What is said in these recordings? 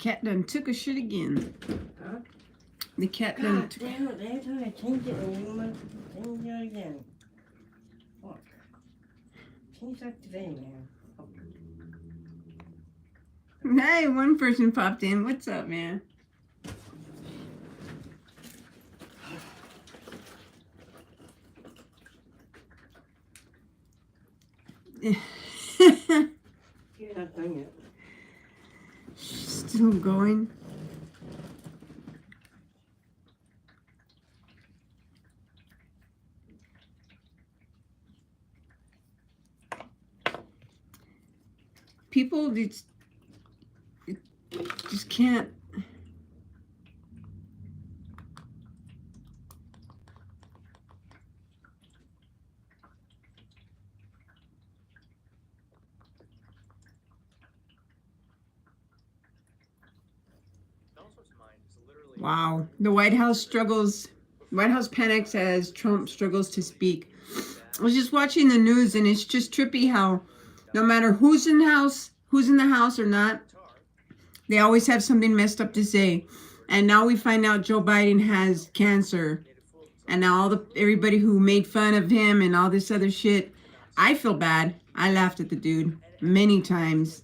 cat done took a shit again. Huh? The cat done God damn it, every time I change it, and you must change it again. Fuck. Change that today, man. Hey, one person popped in. What's up, man? You're not done yet. Still going. People just can't. Wow. The White House struggles. White House panics as Trump struggles to speak. I was just watching the news, and it's just trippy how no matter who's in the house or not, they always have something messed up to say. And now we find out Joe Biden has cancer. And now everybody who made fun of him and all this other shit, I feel bad. I laughed at the dude many times.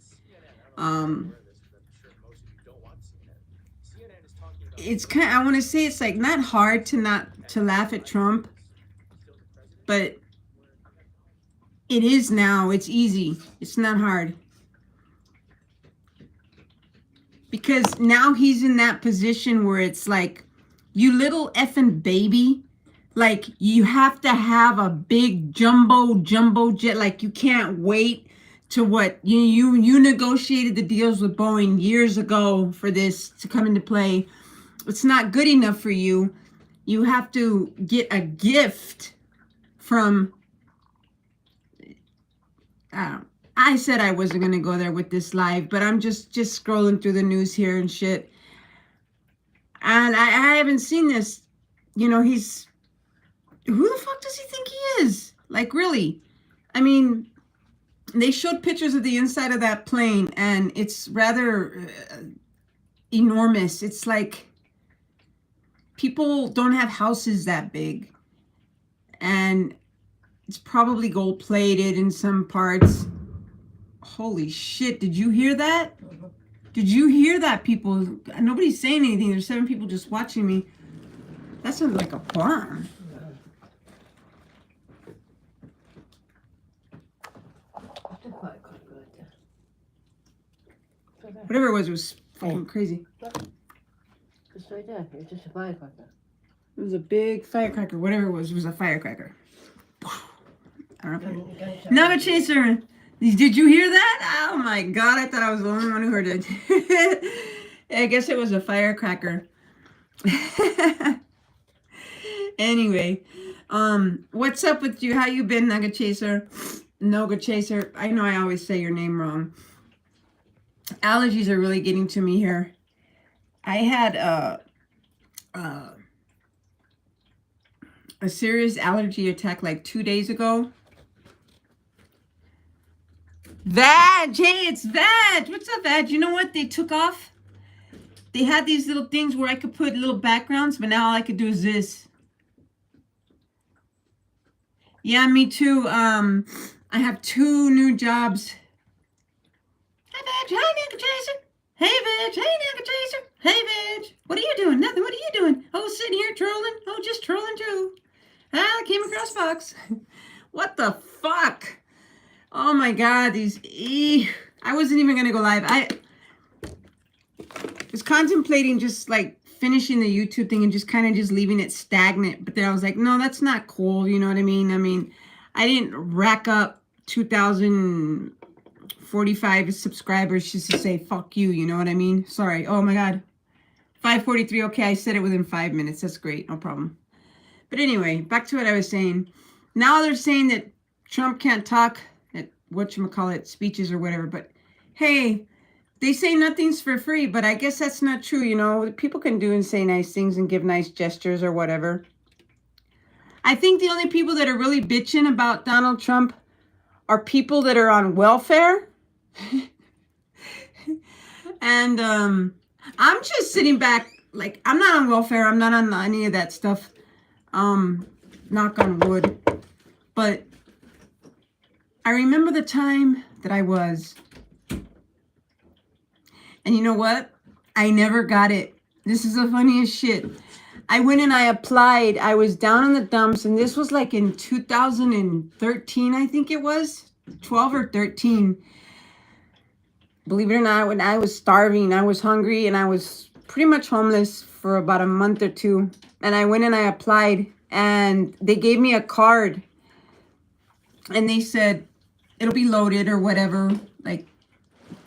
It's kind of, I want to say it's like not hard to laugh at Trump, but it is now. It's easy. It's not hard. Because now he's in that position where it's like, you little effing baby, like you have to have a big jumbo jet. Like you can't wait to what you negotiated the deals with Boeing years ago for this to come into play. It's not good enough for you. You have to get a gift from, I said I wasn't going to go there with this live, but I'm just scrolling through the news here and shit. And I haven't seen this. You know, who the fuck does he think he is? Like, really? I mean, they showed pictures of the inside of that plane, and it's rather enormous. It's like people don't have houses that big. And it's probably gold plated in some parts. Holy shit, did you hear that? Did you hear that, people? Nobody's saying anything. There's 7 people just watching me. That sounds like a bomb. Whatever it was fucking crazy. It's right there. It's just a firecracker. It was a big firecracker. Whatever it was a firecracker. I don't know. Nugget Chaser. Did you hear that? Oh my God, I thought I was the only one who heard it. I guess it was a firecracker. Anyway, what's up with you? How you been, Nugget Chaser? Nugget Chaser. I know I always say your name wrong. Allergies are really getting to me here. I had a serious allergy attack like 2 days ago. Vag, hey, it's Vag. What's up, Vag? You know what they took off? They had these little things where I could put little backgrounds, but now all I could do is this. Yeah, me too. I have 2 new jobs. Hi, Vag. Hi, Nugget Chaser. Hey, Vag. Hey, Nugget Chaser. Hey, Vag. What are you doing? Nothing. What are you doing? Oh, sitting here trolling. Oh, just trolling too. I came across Foxx. What the fuck? Oh my God, I wasn't even gonna go live. I was contemplating just like finishing the YouTube thing and just kind of just leaving it stagnant. But then I was like, no, that's not cool. You know what I mean? I mean, I didn't rack up 2,045 subscribers just to say fuck you. You know what I mean? Sorry. Oh my God. 543. Okay, I said it within 5 minutes. That's great. No problem. But anyway, back to what I was saying. Now they're saying that Trump can't talk at whatchamacallit speeches or whatever. But hey, they say nothing's for free, but I guess that's not true. You know, people can do and say nice things and give nice gestures or whatever. I think the only people that are really bitching about Donald Trump are people that are on welfare. And I'm just sitting back, like, I'm not on welfare. I'm not on any of that stuff. Knock on wood. But I remember the time that I was. And you know what? I never got it. This is the funniest shit. I went and I applied. I was down in the dumps, and this was like in 2013, I think it was. 12 or 13. Believe it or not, when I was starving, I was hungry, and I was pretty much homeless for about a month or two. And I went and I applied, and they gave me a card. And they said, it'll be loaded or whatever, like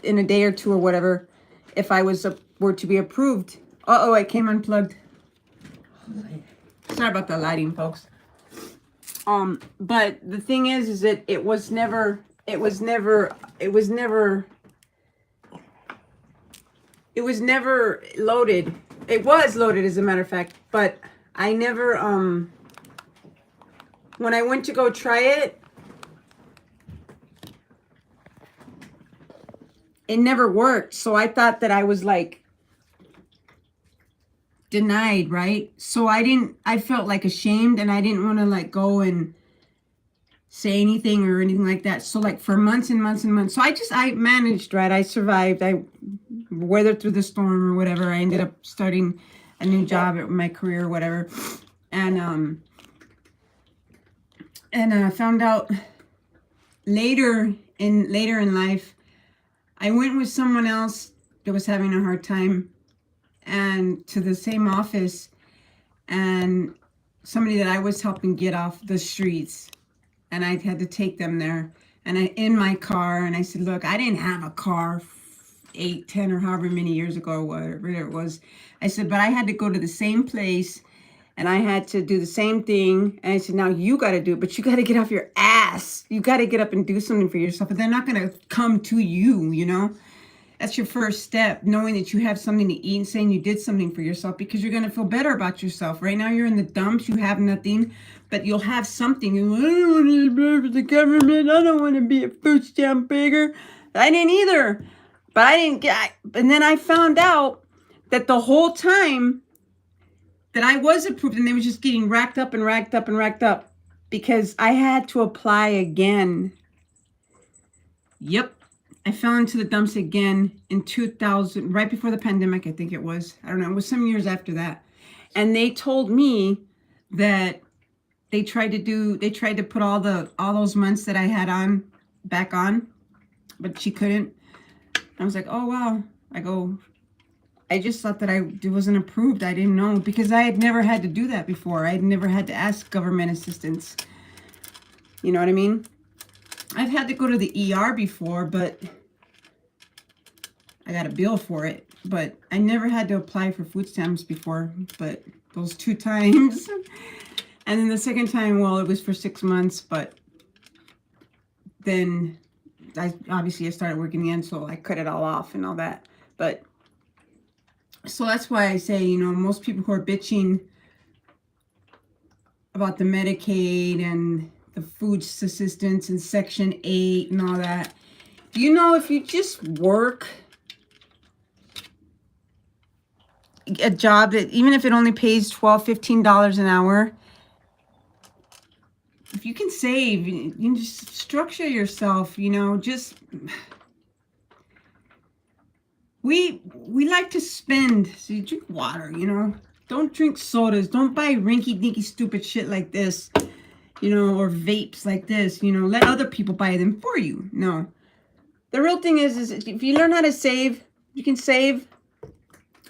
in a day or two or whatever, if I were to be approved. Uh-oh, it came unplugged. Sorry about the lighting, folks. But the thing is that it was never loaded. It was loaded, as a matter of fact, but I never, when I went to go try it, it never worked. So I thought that I was like denied, right? So I felt like ashamed, and I didn't want to like go and say anything or anything like that. So like for months and months and months. So I managed, right? I survived. I weathered through the storm or whatever. I ended up starting a new job at my career or whatever. And I found out later in life, I went with someone else that was having a hard time, and to the same office, and somebody that I was helping get off the streets, and I had to take them there, and in my car, and I said, look, I didn't have a car 8, 10, or however many years ago, or whatever it was. I said, but I had to go to the same place, and I had to do the same thing. And I said, now you got to do it, but you got to get off your ass. You got to get up and do something for yourself. But they're not going to come to you, you know. That's your first step, knowing that you have something to eat and saying you did something for yourself, because you're going to feel better about yourself. Right now you're in the dumps. You have nothing, but you'll have something. I don't want to work for the government. I don't want to be a food stamp beggar. I didn't either. But I didn't get, and then I found out that the whole time that I was approved, and they were just getting racked up and racked up and racked up, because I had to apply again. Yep. I fell into the dumps again in 2000, right before the pandemic, I think it was. I don't know. It was some years after that. And they told me that they tried to put all those months that I had on back on, but she couldn't. I was like, oh, wow. I just thought that it wasn't approved. I didn't know, because I had never had to do that before. I had never had to ask government assistance. You know what I mean? I've had to go to the ER before, but I got a bill for it. But I never had to apply for food stamps before, but those 2 times. And then the second time, well, it was for 6 months, but then I started working again, so I cut it all off and all that. But so that's why I say, you know, most people who are bitching about the Medicaid and the food assistance and Section 8 and all that, do you know, if you just work a job that, even if it only pays $12, $15 an hour, if you can save, you can just structure yourself, you know, just, we like to spend. So you drink water, you know, don't drink sodas, don't buy rinky dinky stupid shit like this, you know, or vapes like this, you know, let other people buy them for you. No, the real thing is if you learn how to save, you can save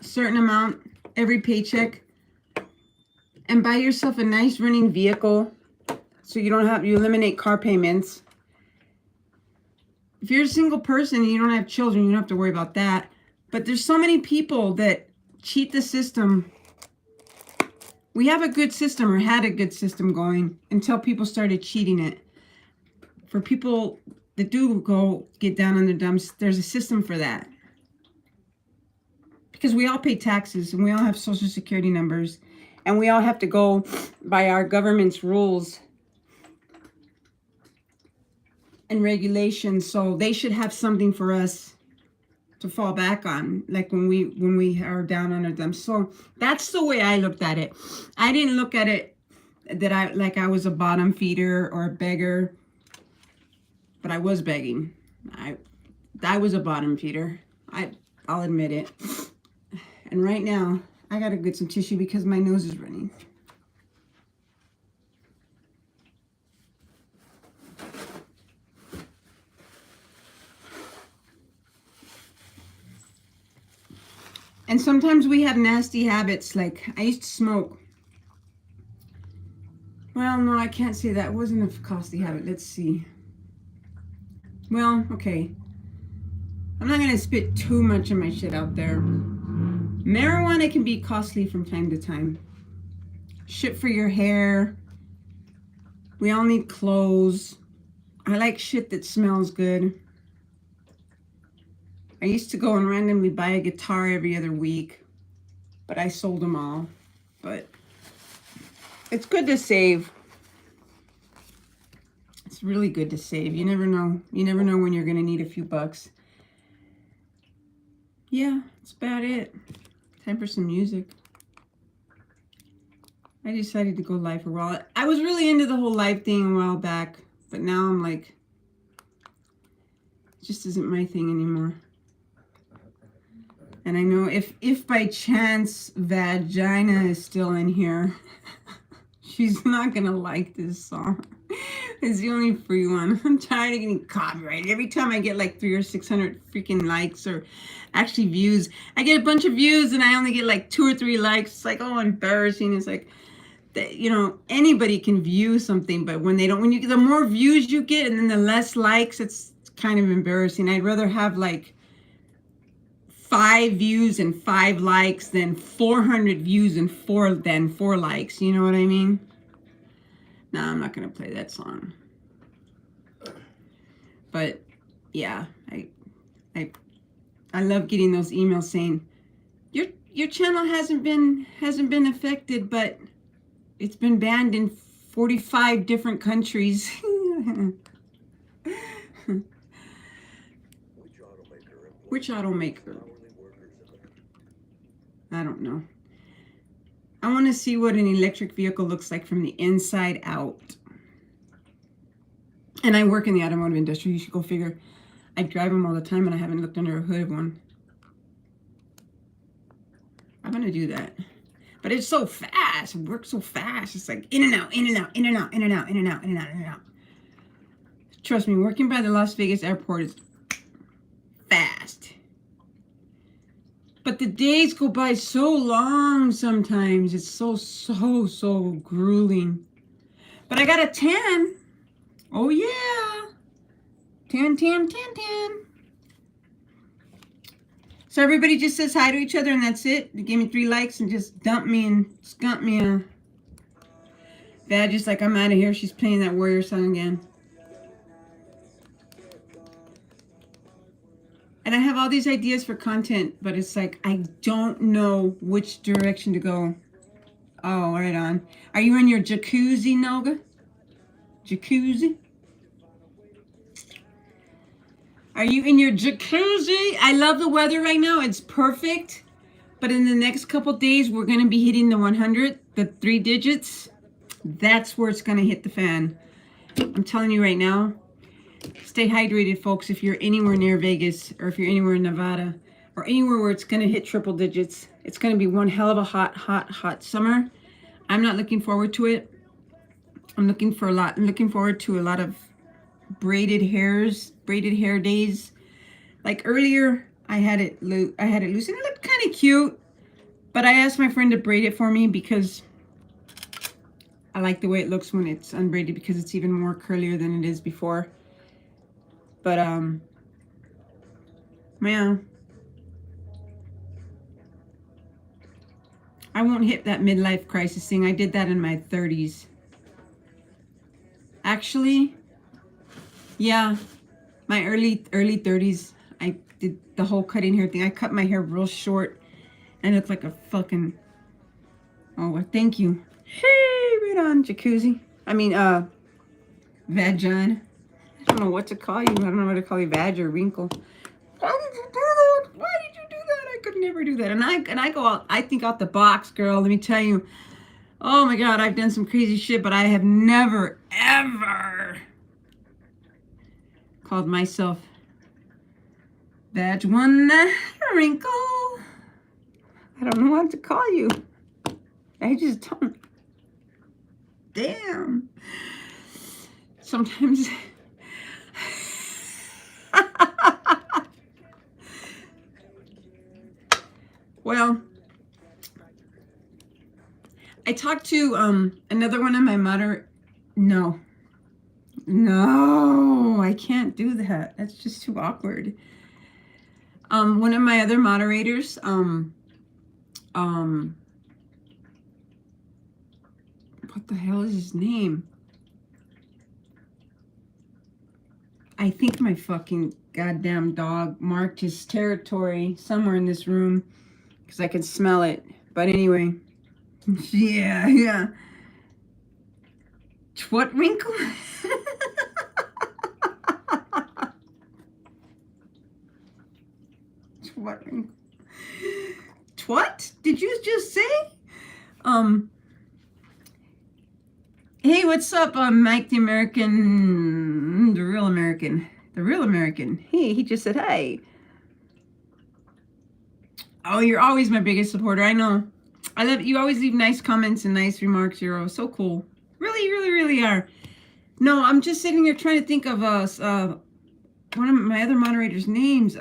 a certain amount every paycheck and buy yourself a nice running vehicle, so you eliminate car payments. If you're a single person and you don't have children, you don't have to worry about that. But there's so many people that cheat the system. We have a good system, or had a good system going, until people started cheating it. For people that do go get down on their dumps, there's a system for that. Because we all pay taxes, and we all have social security numbers, and we all have to go by our government's rules and regulations. So they should have something for us to fall back on, like when we are down under them. So that's the way I looked at it. I didn't look at it that I was a bottom feeder or a beggar, but I was begging. I was a bottom feeder. I'll admit it. And right now I gotta get some tissue because my nose is running. And sometimes we have nasty habits. Like I used to smoke. Well, no, I can't say that. It wasn't a costly habit. Let's see. Well, okay. I'm not going to spit too much of my shit out there. Marijuana can be costly from time to time. Shit for your hair. We all need clothes. I like shit that smells good. I used to go and randomly buy a guitar every other week, but I sold them all. But it's good to save. It's really good to save. You never know. You never know when you're going to need a few bucks. Yeah, that's about it. Time for some music. I decided to go live for a while. I was really into the whole live thing a while back, but now I'm like, it just isn't my thing anymore. And I know if by chance Vagina is still in here, she's not gonna like this song. It's the only free one. I'm tired of getting copyrighted. Every time I get like 300 or 600 freaking likes, or actually views, I get a bunch of views and I only get like 2 or 3 likes. It's like, oh, embarrassing. It's like, you know, anybody can view something, but when they don't, the more views you get and then the less likes, it's kind of embarrassing. I'd rather have like 5 views and 5 likes than 400 views and 4 likes. You know what I mean? No, I'm not gonna play that song. But yeah, I love getting those emails saying your channel hasn't been affected, but it's been banned in 45 different countries. Which automaker? I don't know. I want to see what an electric vehicle looks like from the inside out. And I work in the automotive industry. You should go figure. I drive them all the time and I haven't looked under a hood of one. I'm going to do that. But it's so fast. It works so fast. It's like in and out, in and out, in and out, in and out, in and out, in and out, in and out. Trust me, working by the Las Vegas airport is fast. But the days go by so long sometimes. It's so grueling. But I got a 10. Oh, yeah. 10. So everybody just says hi to each other and that's it. They gave me 3 likes and just dumped me and skunked me. Dad just like, I'm out of here. She's playing that Warrior song again. And I have all these ideas for content, but it's like, I don't know which direction to go. Oh, right on. Are you in your jacuzzi, Noga? Jacuzzi? Are you in your jacuzzi? I love the weather right now. It's perfect. But in the next couple days, we're going to be hitting the 100, the 3 digits. That's where it's going to hit the fan. I'm telling you right now. Stay hydrated, folks, if you're anywhere near Vegas or if you're anywhere in Nevada or anywhere where it's going to hit triple digits. It's going to be one hell of a hot summer. I'm not looking forward to it. I'm looking forward to a lot of braided hair days. Like earlier, I had it loose and it looked kind of cute. But I asked my friend to braid it for me because I like the way it looks when it's unbraided because it's even more curlier than it is before. But, man, I won't hit that midlife crisis thing. I did that in my 30s. Actually, yeah, my early 30s, I did the whole cutting hair thing. I cut my hair real short and looked like a fucking, oh, well, thank you. Hey, right on, jacuzzi. I mean, vagina. I don't know what to call you. I don't know what to call you, vag or wrinkle. Why did you do that? never do that. And I go out, I think out the box, girl. Let me tell you. Oh my God, I've done some crazy shit, but I have never, ever called myself that one wrinkle. I don't know what to call you. I just don't. Damn. Sometimes. Well, I talked to another one of my No, I can't do that. That's just too awkward. One of my other moderators, what the hell is his name? I think my fucking goddamn dog marked his territory somewhere in this room because I can smell it. But anyway, yeah. What wrinkle? What wrinkle? What did you just say? Hey, what's up, Mike the American, the real American. Hey, he just said hi. Oh, you're always my biggest supporter. I know. I love you. Always leave nice comments and nice remarks. You're so cool. Really are. No, I'm just sitting here trying to think of one of my other moderators' names.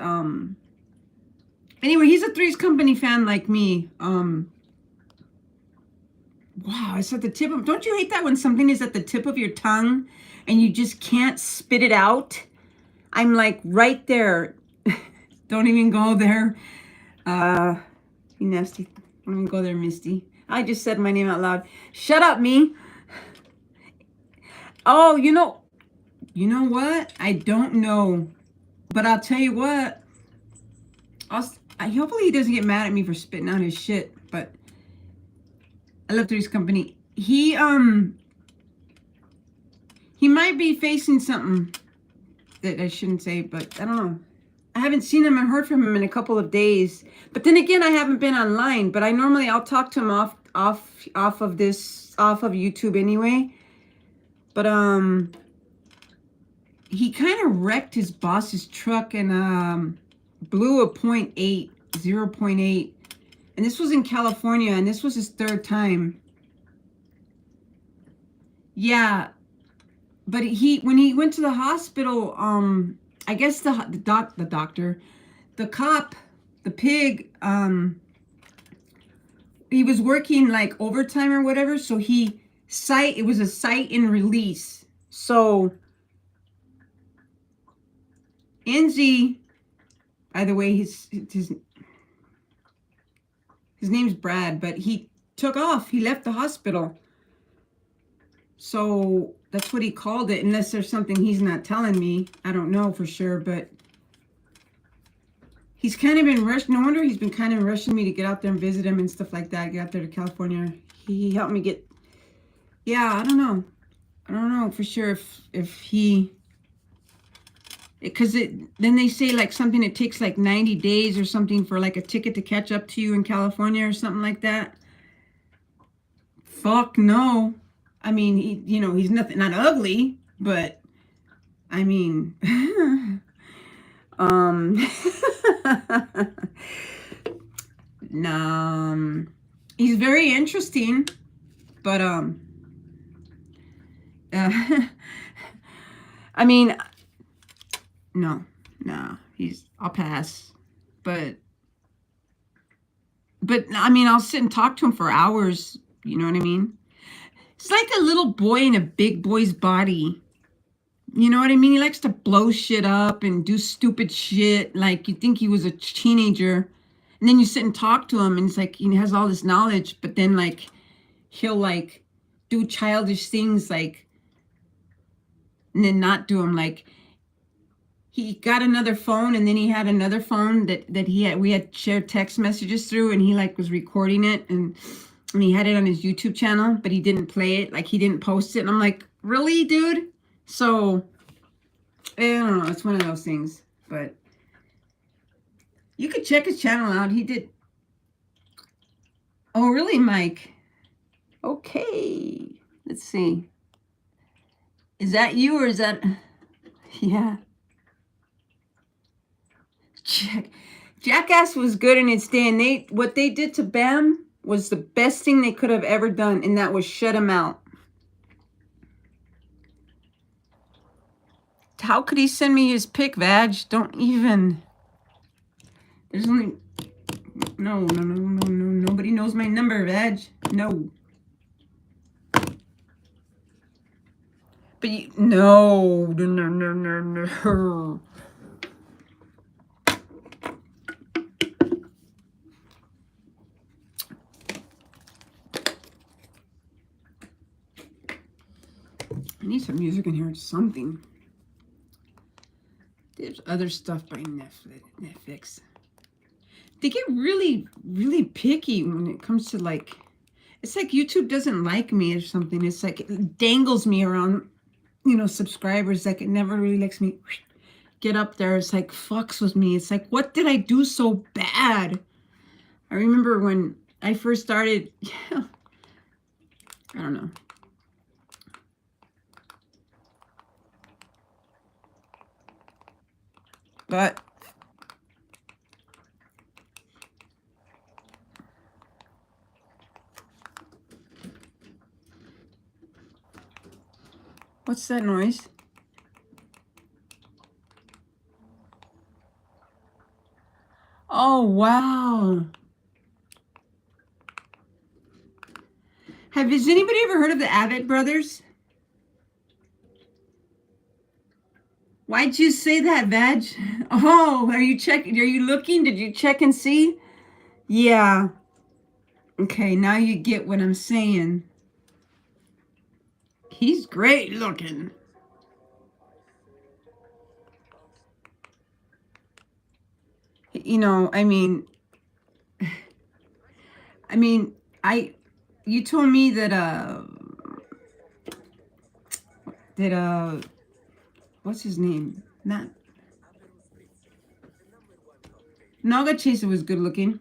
Anyway, he's a Three's Company fan like me. Wow, it's at the tip of. Don't you hate that when something is at the tip of your tongue and you just can't spit it out? I'm like right there. Don't even go there. You nasty. Don't even go there, Misty. I just said my name out loud. Shut up, me. Oh, you know what? I don't know, but I'll tell you what. Hopefully he doesn't get mad at me for spitting out his shit. But I love Three's Company. He might be facing something that I shouldn't say, but I don't know. I haven't seen him and heard from him in a couple of days. But then again, I haven't been online. But I'll talk to him off of YouTube anyway. But he kind of wrecked his boss's truck and blew a 0.8, and this was in California, and this was his third time. Yeah, but when he went to the hospital, I guess the doctor, the cop, the pig, he was working like overtime or whatever, so it was a cite and release. So Enzi, by the way, his name's Brad, but he took off. He left the hospital. So that's what he called it, unless there's something he's not telling me. I don't know for sure, but he's kind of been rushed. No wonder he's been kind of rushing me to get out there and visit him and stuff like that. Get out there to California. He helped me get. Yeah, I don't know for sure if he. Because then they say like something, it takes like 90 days or something for like a ticket to catch up to you in California or something like that. Fuck no. I mean, he's not ugly, but I mean, he's very interesting, but I mean, no, I'll pass, but I mean, I'll sit and talk to him for hours. You know what I mean? It's like a little boy in a big boy's body. You know what I mean? He likes to blow shit up and do stupid shit. Like you think he was a teenager. And then you sit and talk to him and it's like he has all this knowledge, but then like he'll like do childish things like and then not do them. Like he got another phone and then he had another phone that we had shared text messages through, and he like was recording it and he had it on his YouTube channel, but he didn't play it. Like he didn't post it. And I'm like, really, dude? So I don't know. It's one of those things, but You could check his channel out. He did. Oh, really, Mike? Okay. Let's see. Is that you or is that... Yeah. Jackass was good in its day, and what they did to Bam was the best thing they could have ever done, and that was shut him out. How could he send me his pic, Vag? Don't even. There's only... No. Nobody knows my number, Vag. No. But you... No. I need some music in here, something. There's other stuff by Netflix. They get really, really picky when it comes to like, it's like YouTube doesn't like me or something. It's like it dangles me around, subscribers. Like it never really lets me get up there. It's like fucks with me. It's like, what did I do so bad? I remember when I first started, I don't know. But what's that noise? Oh, wow. Has anybody ever heard of the Avett brothers? Why'd you say that, Vag? Oh, are you checking? Are you looking? Did you check and see? Yeah. Okay, now you get what I'm saying. He's great looking. You told me that what's his name? Not Naga Chaser was good looking.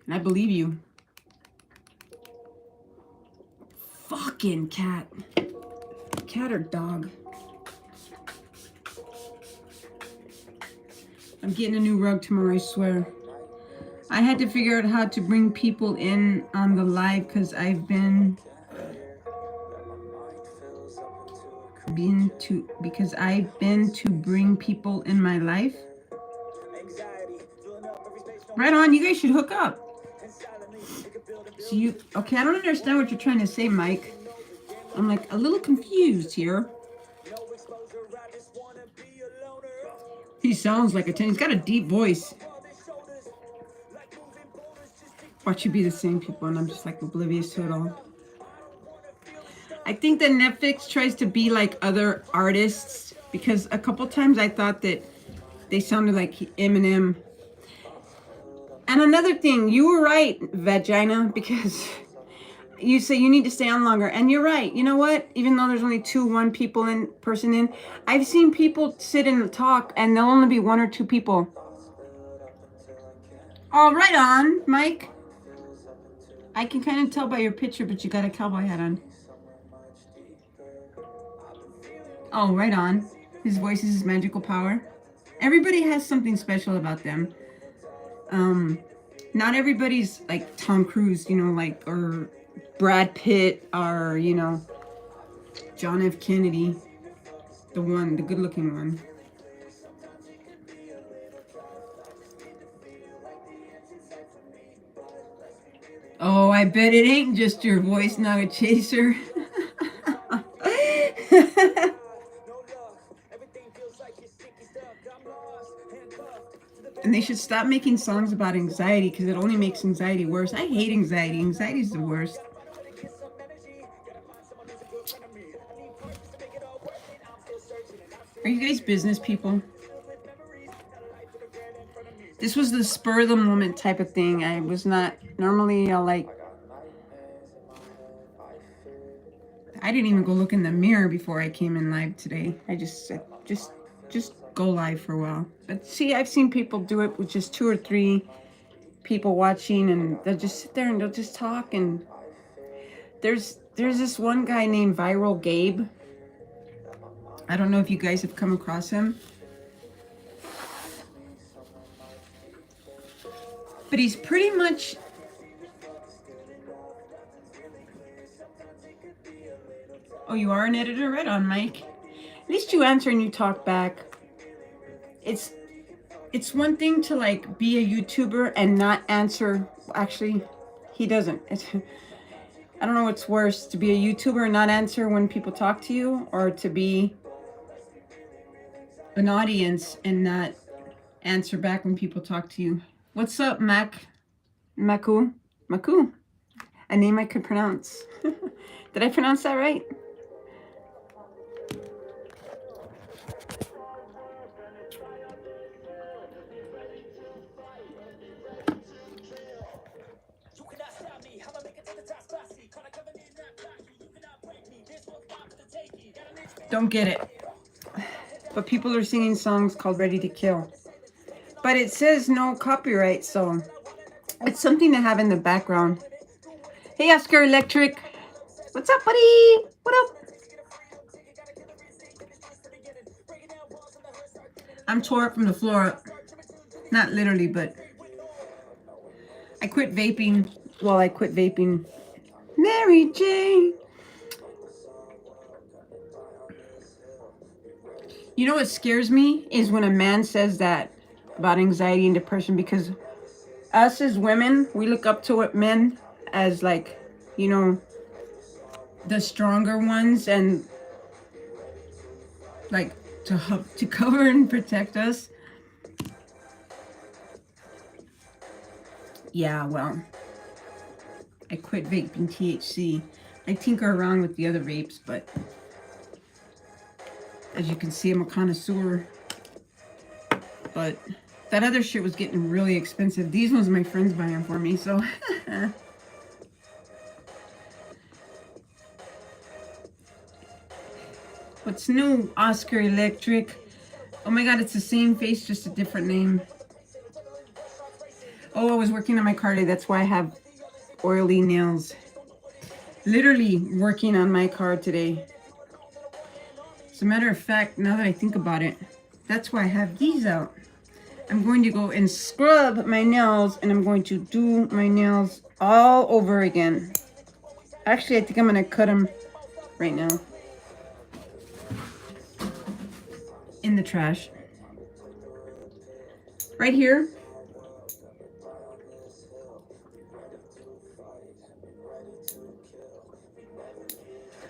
And I believe you. Fucking cat. Cat or dog? I'm getting a new rug tomorrow, I swear. I had to figure out how to bring people in on the live because I've been to bring people in my life. Right on, you guys should hook up. So okay, I don't understand what you're trying to say, Mike. I'm like a little confused here. He sounds like a 10. He's got a deep voice. Watch you be the same people, and I'm just like oblivious to it all. I think that Netflix tries to be like other artists because a couple times I thought that they sounded like Eminem. And another thing, you were right, Vagina, because you say you need to stay on longer. And you're right. You know what? Even though there's only one person in, I've seen people sit and talk and there'll only be 1 or 2 people. Oh, right on, Mike. I can kind of tell by your picture, but you got a cowboy hat on. Oh, right on. His voice is his magical power. Everybody has something special about them. Not everybody's like Tom Cruise, or Brad Pitt, or, John F. Kennedy. The good looking one. Oh, I bet it ain't just your voice, not a chaser. And they should stop making songs about anxiety because it only makes anxiety worse. I hate anxiety. Anxiety is the worst. Are you guys business people? This was the spur of the moment type of thing. I was not normally I didn't even go look in the mirror before I came in live today. I just just go live for a while. But see, I've seen people do it with just 2 or 3 people watching, and they'll just sit there and they'll just talk. And there's this one guy named Viral Gabe. I don't know if you guys have come across him, but he's pretty much oh, you are an editor? Right on, Mike. At least you answer and you talk back. It's one thing to like be a YouTuber and not answer. Actually, he doesn't. I don't know what's worse, to be a YouTuber and not answer when people talk to you, or to be an audience and not answer back when people talk to you. What's up, Maku? A name I could pronounce. Did I pronounce that right? Don't get it. But people are singing songs called Ready to Kill. But it says no copyright, so it's something to have in the background. Hey, Oscar Electric. What's up, buddy? What up? I'm tore up from the floor up. Not literally, but I quit vaping. Well, I quit vaping. Mary Jane. You know what scares me is when a man says that about anxiety and depression, because us as women, we look up to men as like, you know, the stronger ones, and like to cover and protect us. Yeah, well, I quit vaping THC. I tinker around with the other vapes, but as you can see, I'm a connoisseur. But that other shit was getting really expensive. These ones my friends buy them for me, so. What's new, Oscar Electric? Oh my god, it's the same face, just a different name. Oh, I was working on my car today. That's why I have oily nails. Literally working on my car today. As a matter of fact, now that I think about it, that's why I have these out. I'm going to go and scrub my nails, and I'm going to do my nails all over again. Actually, I think I'm going to cut them right now. In the trash. Right here.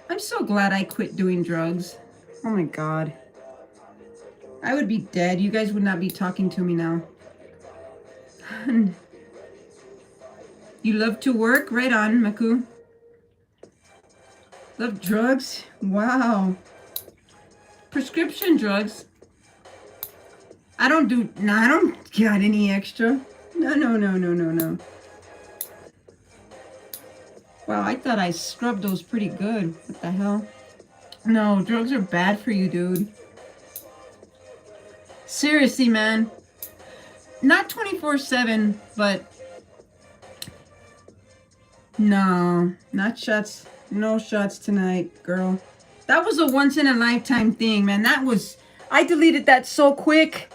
I'm so glad I quit doing drugs. Oh my god. I would be dead. You guys would not be talking to me now. You love to work? Right on, Maku. Love drugs? Wow. Prescription drugs? I don't got any extra. No. Wow, I thought I scrubbed those pretty good. What the hell? No, drugs are bad for you, dude. Seriously, man. Not 24/7, but no, not shots. No shots tonight, girl. That was a once in a lifetime thing, man. I deleted that so quick.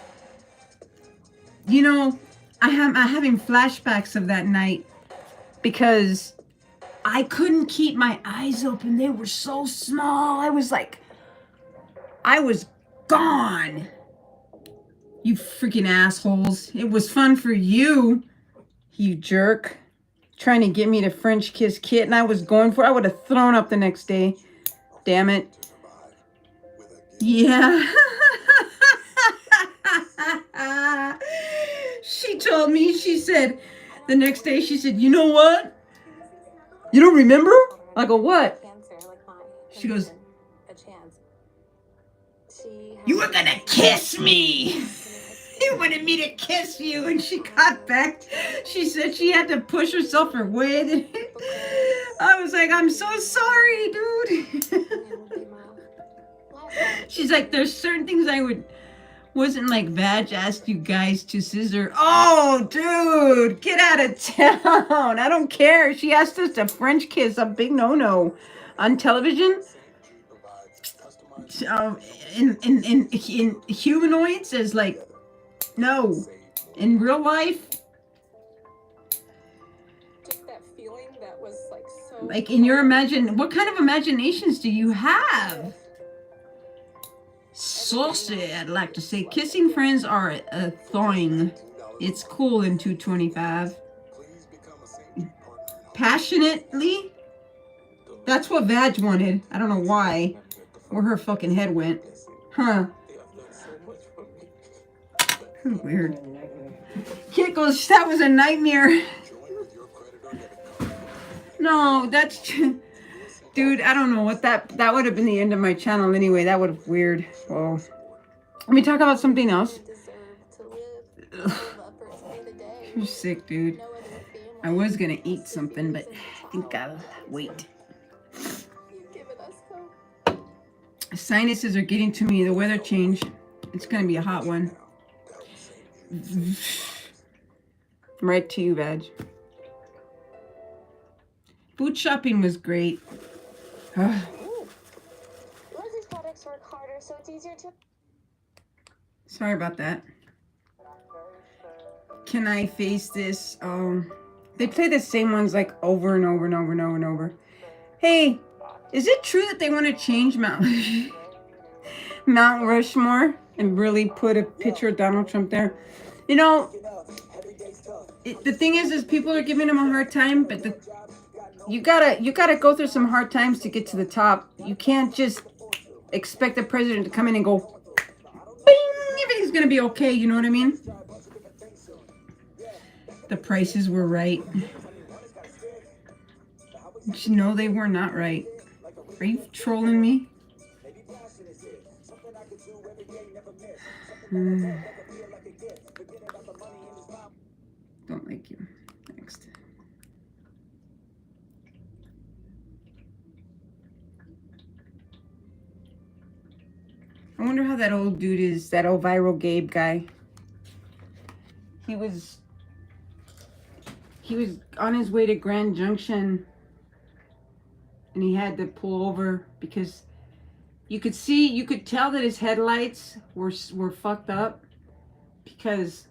You know, I'm having flashbacks of that night because I couldn't keep my eyes open. They were so small. I was gone. You freaking assholes. It was fun for you, you jerk. Trying to get me to French kiss Kit, and I was going for it. I would have thrown up the next day. Damn it. Yeah. She told me, she said, the next day, she said, you know what? You don't remember? I go, what? She goes, you were gonna kiss me. You wanted me to kiss you, and she got back. She said she had to push herself away. I was like, I'm so sorry, dude. She's like, there's certain things I would Wasn't like Vag asked you guys to scissor. Oh, dude, get out of town. I don't care. She asked us to French kiss, a big no-no on television. Um, in humanoids is like, no. In real life, Just that feeling that was like so. like in your what kind of imaginations do you have? Saucy, I'd like to say. Kissing friends are a thing. It's cool in 225. Passionately? That's what Vag wanted. I don't know why. Where her fucking head went. Huh. Weird. Kit goes, that was a nightmare. No, that's... Dude, I don't know what that would have been the end of my channel anyway. That would have weird. Well, let me talk about something else. You're sick, dude. I was gonna eat something, but I think I'll wait. Sinuses are getting to me. The weather change. It's gonna be a hot one. Right to you, Vag. Food shopping was great. Leslie's products work harder, so it's easier to. Sorry about that. Can I face this? They play the same ones like over and over and over and over and over. Hey, is it true that they want to change Mount Rushmore and really put a picture of Donald Trump there? You know, the thing is people are giving him a hard time, but you gotta go through some hard times to get to the top. You can't just expect the president to come in and go, bing, everything's gonna be okay. You know what I mean? The prices were right. No, they were not right. Are you trolling me? Don't like you. Next. I wonder how that old dude is, that old viral Gabe guy. He was on his way to Grand Junction and he had to pull over because you could tell that his headlights were fucked up because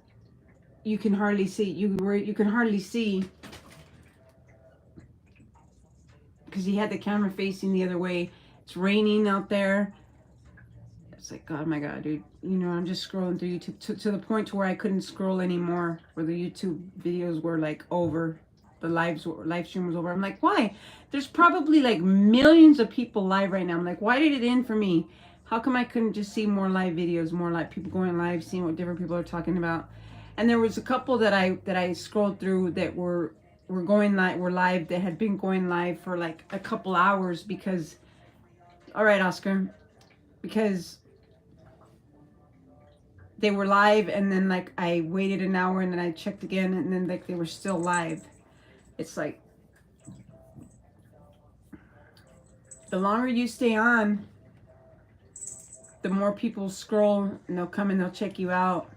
you can hardly see. You can hardly see because he had the camera facing the other way. It's raining out there. It's like, oh my God, dude. You know, I'm just scrolling through YouTube to the point to where I couldn't scroll anymore, where the YouTube videos were like over. The live stream was over. I'm like, why? There's probably like millions of people live right now. I'm like, why did it end for me? How come I couldn't just see more live videos, more like people going live, seeing what different people are talking about? And there was a couple that I scrolled through that were live that had been going live for like a couple hours because, all right, Oscar, because they were live and then like I waited an hour and then I checked again and then like they were still live. It's like the longer you stay on, the more people scroll and they'll come and they'll check you out.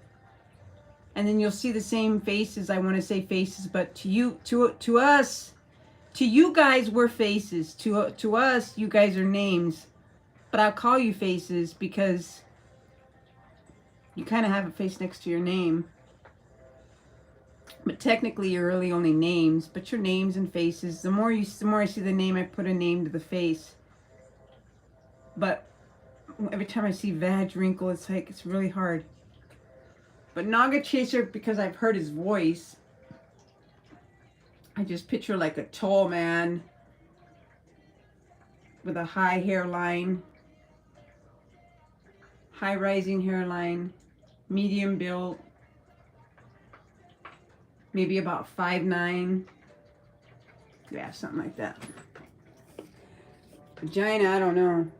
And then you'll see the same faces. I want to say faces, but to you, to us, to you guys, we're faces. To us, you guys are names. But I'll call you faces because you kind of have a face next to your name. But technically, you're really only names. But your names and faces. The more I see the name, I put a name to the face. But every time I see Vag wrinkle, it's like it's really hard. But Naga Chaser, because I've heard his voice, I just picture like a tall man with a high hairline, high rising hairline, medium build, maybe about 5'9". Yeah, something like that. Vagina, I don't know.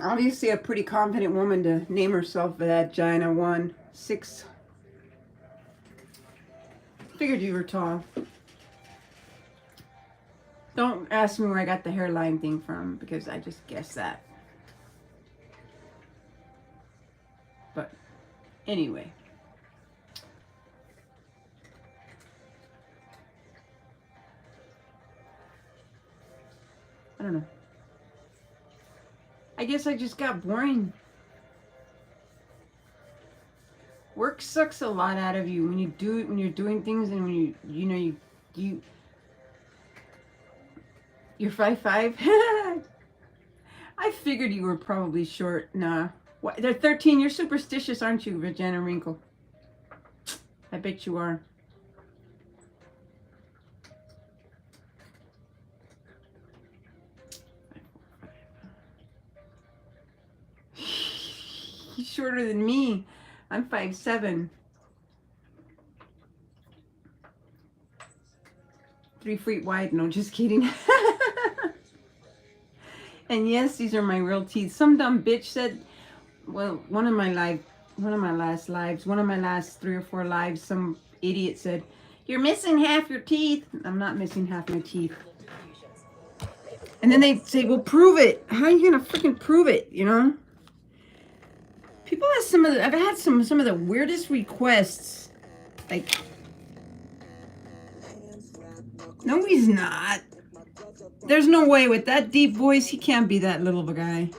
Obviously a pretty confident woman to name herself Vagina 1'6". Figured you were tall. Don't ask me where I got the hairline thing from because I just guessed that. But anyway. I don't know. I guess I just got boring. Work sucks a lot out of you when you're doing things, and when you're 5'5". I figured you were probably short. Nah. What, they're 13. You're superstitious, aren't you, Vagina Wrinkle? I bet you are. He's shorter than me. I'm 5'7". 3 feet wide. No, just kidding. And yes, these are my real teeth. Some dumb bitch said, well, one of my last 3 or 4 lives, some idiot said, "You're missing half your teeth." I'm not missing half my teeth. And then they say, "Well, prove it." How are you gonna freaking prove it? You know? People have I've had some of the weirdest requests. Like, no, he's not. There's no way with that deep voice, he can't be that little of a guy.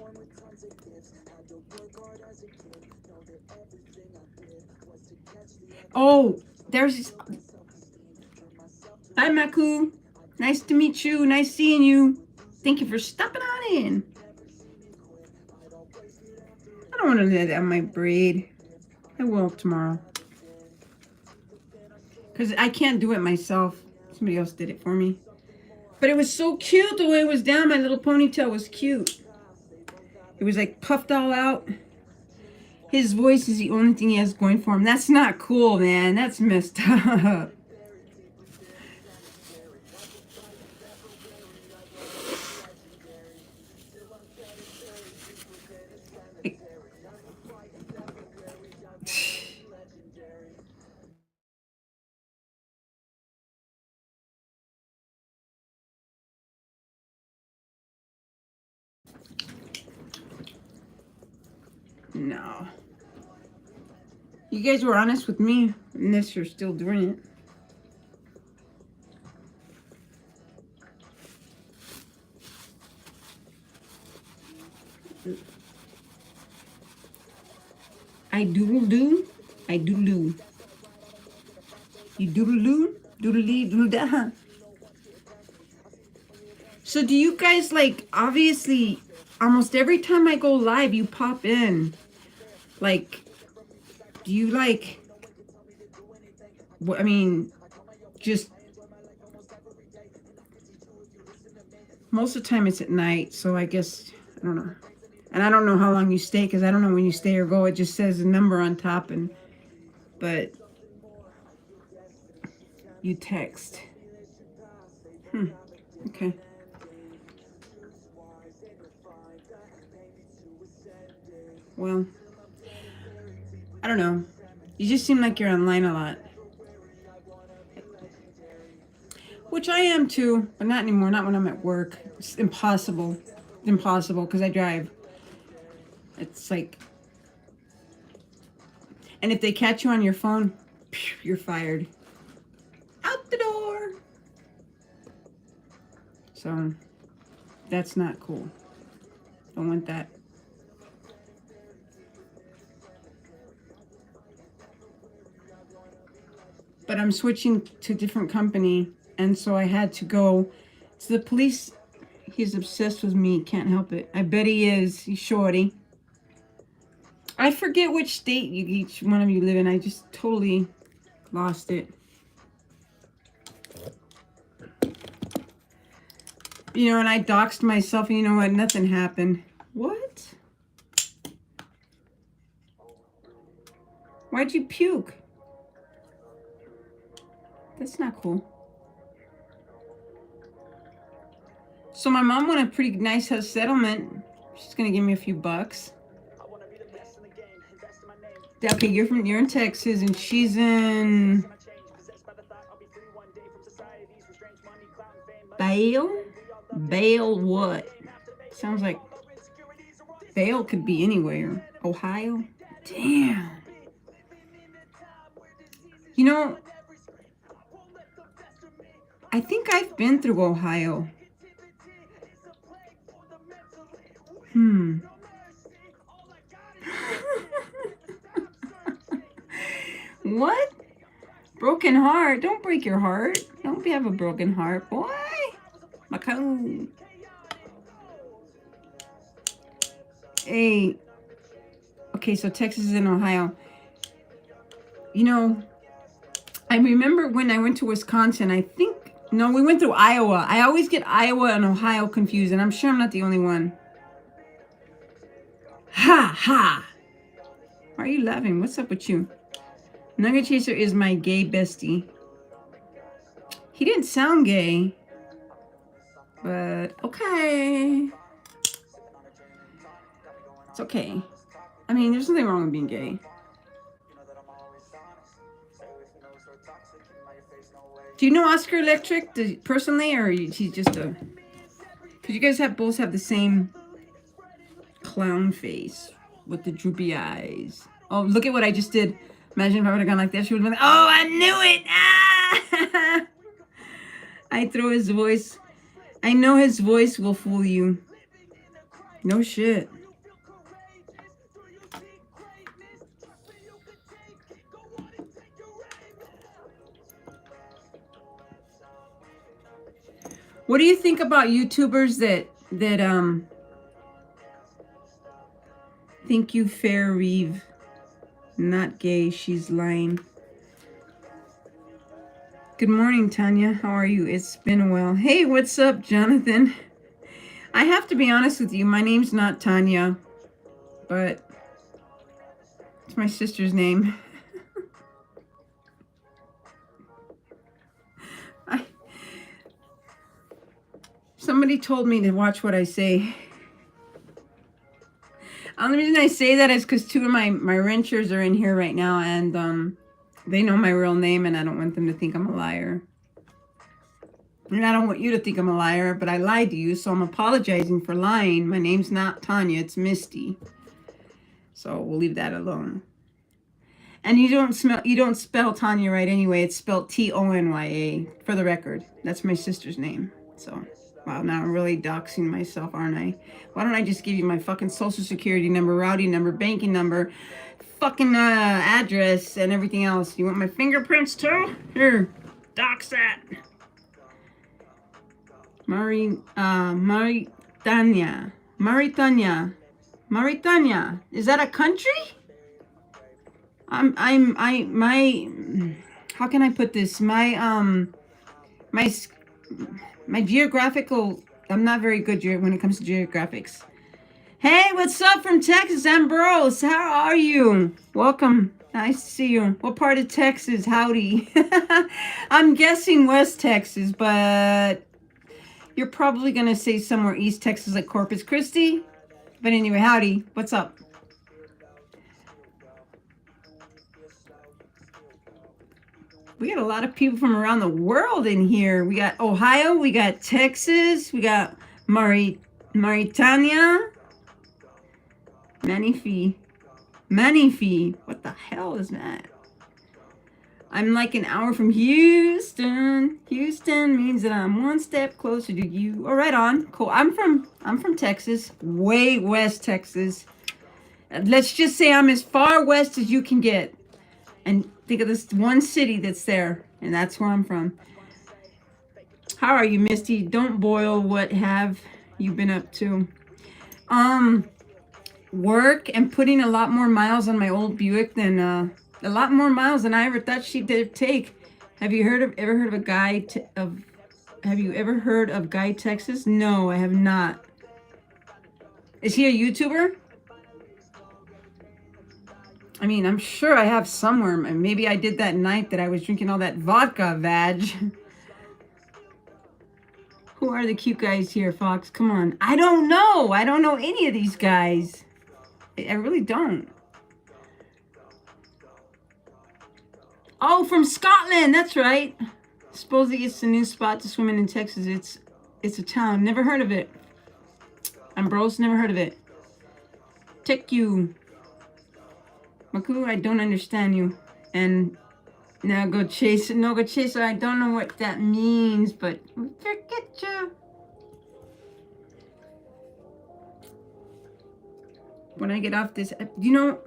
Oh, there's... Hi, Maku. Nice to meet you. Nice seeing you. Thank you for stopping on in. I don't want to let out my braid. I will tomorrow. Because I can't do it myself. Somebody else did it for me. But it was so cute the way it was down. My little ponytail was cute. It was like puffed all out. His voice is the only thing he has going for him. That's not cool, man. That's messed up. No. You guys were honest with me, unless you're still doing it. I doodle-doo. I doodle-doo. You doodle-doo? Doodle-dee, doodle-da. So do you guys, like, obviously, almost every time I go live, you pop in. Like, do you, like, I mean, just, most of the time it's at night, so I guess, I don't know. And I don't know how long you stay, because I don't know when you stay or go. It just says a number on top, but you text. Okay. Well, I don't know. You just seem like you're online a lot. Which I am too, but not anymore. Not when I'm at work. It's impossible. It's impossible because I drive. It's like... And if they catch you on your phone, you're fired. Out the door! So, that's not cool. Don't want that. But I'm switching to a different company, and so I had to go. So the police, he's obsessed with me, can't help it. I bet he is. He's shorty. I forget which state each one of you live in. I just totally lost it. You know, and I doxed myself, and you know what? Nothing happened. What? Why'd you puke? That's not cool. So my mom won a pretty nice house settlement. She's gonna give me a few bucks. Okay, you're in Texas, and she's in Bale. Bale what? Sounds like Bale could be anywhere. Ohio? Damn. You know, I think I've been through Ohio. What? Broken heart? Don't break your heart. Don't have a broken heart, boy. Macau. Hey. Okay, so Texas and Ohio. You know, I remember when I went to Wisconsin, no, we went through Iowa. I always get Iowa and Ohio confused, and I'm sure I'm not the only one. Ha ha. Why are you laughing? What's up with you? Nugget Chaser is my gay bestie. He didn't sound gay, but okay. It's okay. I mean, there's nothing wrong with being gay. Do you know Oscar Electric personally, or he's just a... Because you guys both have the same clown face with the droopy eyes. Oh, look at what I just did. Imagine if I would have gone like that. She would have been like, oh, I knew it. Ah! I throw his voice. I know his voice will fool you. No shit. What do you think about YouTubers that think you fair Reeve? Not gay, she's lying. Good morning, Tanya. How are you? It's been a while. Hey, what's up, Jonathan? I have to be honest with you. My name's not Tanya, but it's my sister's name. Somebody told me to watch what I say. The only reason I say that is because two of my wrenchers are in here right now, and they know my real name, and I don't want them to think I'm a liar. And I don't want you to think I'm a liar, but I lied to you, so I'm apologizing for lying. My name's not Tanya, it's Misty. So we'll leave that alone. And you don't spell Tanya right anyway. It's spelled TonyA, for the record. That's my sister's name. So, wow, now I'm really doxing myself, aren't I? Why don't I just give you my fucking social security number, routing number, banking number, fucking address, and everything else? You want my fingerprints too? Here, dox that. Mauritania. Is that a country? How can I put this? My geographical, I'm not very good when it comes to geographics. Hey, what's up from Texas, Ambrose? How are you? Welcome. Nice to see you. What part of Texas? Howdy. I'm guessing West Texas, but you're probably going to say somewhere East Texas like Corpus Christi. But anyway, howdy. What's up? We got a lot of people from around the world in here. We got Ohio, we got Texas, we got Mauritania. Manifi. What the hell is that? I'm like an hour from Houston. Houston means that I'm one step closer to you. Oh, right on. Cool. I'm from Texas. Way West Texas. Let's just say I'm as far west as you can get. And think of this one city that's there, and that's where I'm from. How are you, Misty? Don't boil. What have you been up to? Work and putting a lot more miles on my old Buick than a lot more miles than I ever thought she'd take. Have you ever heard of Have you ever heard of Guy Texas? No, I have not. Is he a YouTuber? I mean, I'm sure I have somewhere. Maybe I did that night that I was drinking all that vodka, Vag. Who are the cute guys here, Fox? Come on. I don't know. I don't know any of these guys. I really don't. Oh, from Scotland. That's right. Supposedly it's a new spot to swim in Texas. It's a town. Never heard of it. Ambrose, never heard of it. Take you. Maku, I don't understand you. And now go chase it. No, go chase it. I don't know what that means, but forget you. When I get off this, you know,